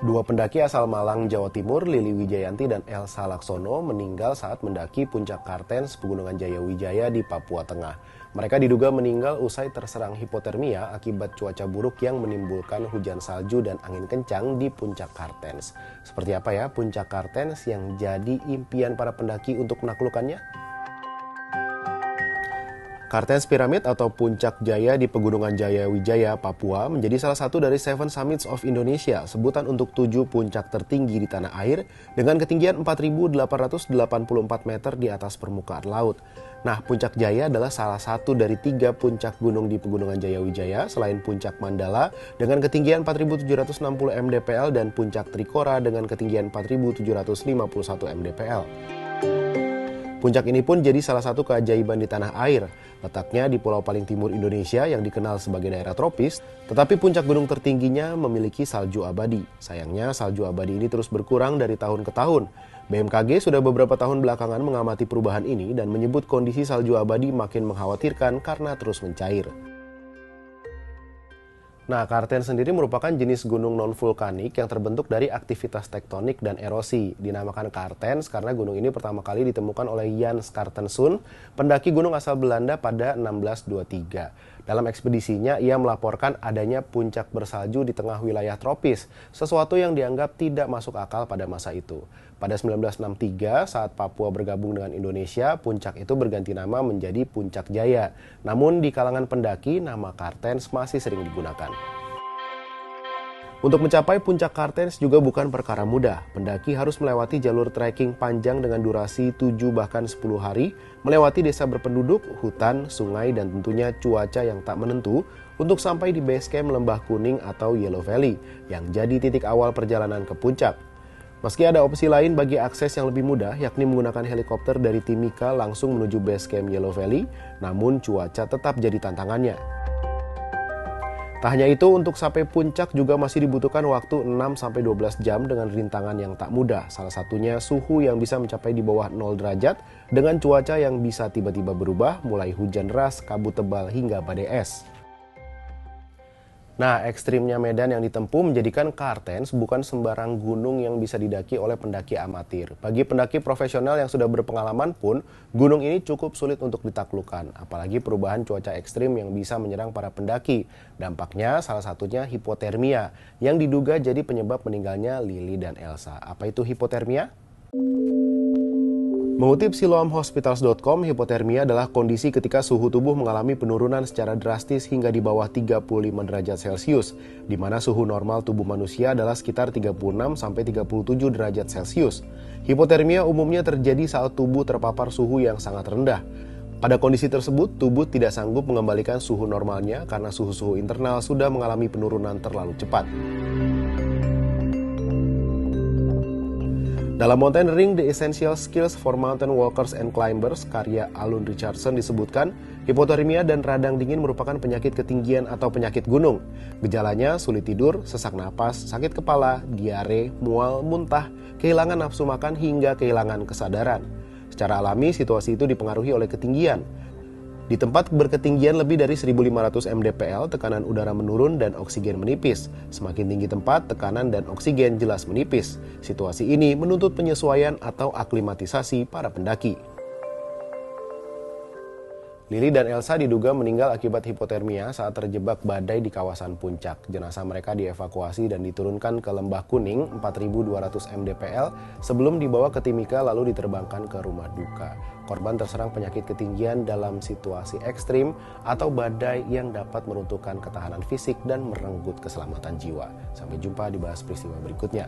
Dua pendaki asal Malang, Jawa Timur, Lili Wijayanti dan Elsa Laksono meninggal saat mendaki puncak Kartens Pegunungan Jaya Wijaya di Papua Tengah. Mereka diduga meninggal usai terserang hipotermia akibat cuaca buruk yang menimbulkan hujan salju dan angin kencang di puncak Kartens. Seperti apa ya puncak Kartens yang jadi impian para pendaki untuk menaklukkannya? Kartens Pyramid atau Puncak Jaya di Pegunungan Jaya Wijaya, Papua menjadi salah satu dari Seven Summits of Indonesia, sebutan untuk 7 puncak tertinggi di tanah air dengan ketinggian 4.884 meter di atas permukaan laut. Nah, Puncak Jaya adalah salah satu dari 3 puncak gunung di Pegunungan Jaya Wijaya selain Puncak Mandala dengan ketinggian 4.760 mdpl dan Puncak Trikora dengan ketinggian 4.751 mdpl. Puncak ini pun jadi salah satu keajaiban di tanah air. Letaknya di pulau paling timur Indonesia yang dikenal sebagai daerah tropis, tetapi puncak gunung tertingginya memiliki salju abadi. Sayangnya salju abadi ini terus berkurang dari tahun ke tahun. BMKG sudah beberapa tahun belakangan mengamati perubahan ini dan menyebut kondisi salju abadi makin mengkhawatirkan karena terus mencair. Nah, Kartens sendiri merupakan jenis gunung non-vulkanik yang terbentuk dari aktivitas tektonik dan erosi. Dinamakan Kartens karena gunung ini pertama kali ditemukan oleh Jan Skartensson, pendaki gunung asal Belanda pada 1623. Dalam ekspedisinya, ia melaporkan adanya puncak bersalju di tengah wilayah tropis, sesuatu yang dianggap tidak masuk akal pada masa itu. Pada 1963, saat Papua bergabung dengan Indonesia, puncak itu berganti nama menjadi Puncak Jaya. Namun di kalangan pendaki, nama Kartens masih sering digunakan. Untuk mencapai puncak Kartens juga bukan perkara mudah. Pendaki harus melewati jalur trekking panjang dengan durasi 7 bahkan 10 hari, melewati desa berpenduduk, hutan, sungai, dan tentunya cuaca yang tak menentu untuk sampai di base camp Lembah Kuning atau Yellow Valley, yang jadi titik awal perjalanan ke puncak. Meski ada opsi lain bagi akses yang lebih mudah, yakni menggunakan helikopter dari Timika langsung menuju base camp Yellow Valley, namun cuaca tetap jadi tantangannya. Tak hanya itu, untuk sampai puncak juga masih dibutuhkan waktu 6-12 jam dengan rintangan yang tak mudah. Salah satunya suhu yang bisa mencapai di bawah 0 derajat dengan cuaca yang bisa tiba-tiba berubah, mulai hujan deras, kabut tebal hingga badai es. Nah, ekstrimnya medan yang ditempuh menjadikan Kartens bukan sembarang gunung yang bisa didaki oleh pendaki amatir. Bagi pendaki profesional yang sudah berpengalaman pun, gunung ini cukup sulit untuk ditaklukkan. Apalagi perubahan cuaca ekstrim yang bisa menyerang para pendaki. Dampaknya salah satunya hipotermia, yang diduga jadi penyebab meninggalnya Lili dan Elsa. Apa itu hipotermia? Mengutip siloamhospitals.com, hipotermia adalah kondisi ketika suhu tubuh mengalami penurunan secara drastis hingga di bawah 35 derajat Celcius, di mana suhu normal tubuh manusia adalah sekitar 36-37 derajat Celcius. Hipotermia umumnya terjadi saat tubuh terpapar suhu yang sangat rendah. Pada kondisi tersebut, tubuh tidak sanggup mengembalikan suhu normalnya karena suhu-suhu internal sudah mengalami penurunan terlalu cepat. Dalam Mountaineering: The Essential Skills for Mountain Walkers and Climbers, karya Alun Richardson, disebutkan hipotermia dan radang dingin merupakan penyakit ketinggian atau penyakit gunung. Gejalanya sulit tidur, sesak napas, sakit kepala, diare, mual, muntah, kehilangan nafsu makan hingga kehilangan kesadaran. Secara alami, situasi itu dipengaruhi oleh ketinggian. Di tempat berketinggian lebih dari 1.500 mdpl, tekanan udara menurun dan oksigen menipis. Semakin tinggi tempat, tekanan dan oksigen jelas menipis. Situasi ini menuntut penyesuaian atau aklimatisasi para pendaki. Lili dan Elsa diduga meninggal akibat hipotermia saat terjebak badai di kawasan puncak. Jenazah mereka dievakuasi dan diturunkan ke Lembah Kuning 4.200 mdpl sebelum dibawa ke Timika lalu diterbangkan ke rumah duka. Korban terserang penyakit ketinggian dalam situasi ekstrim atau badai yang dapat meruntuhkan ketahanan fisik dan merenggut keselamatan jiwa. Sampai jumpa di Bahas Peristiwa berikutnya.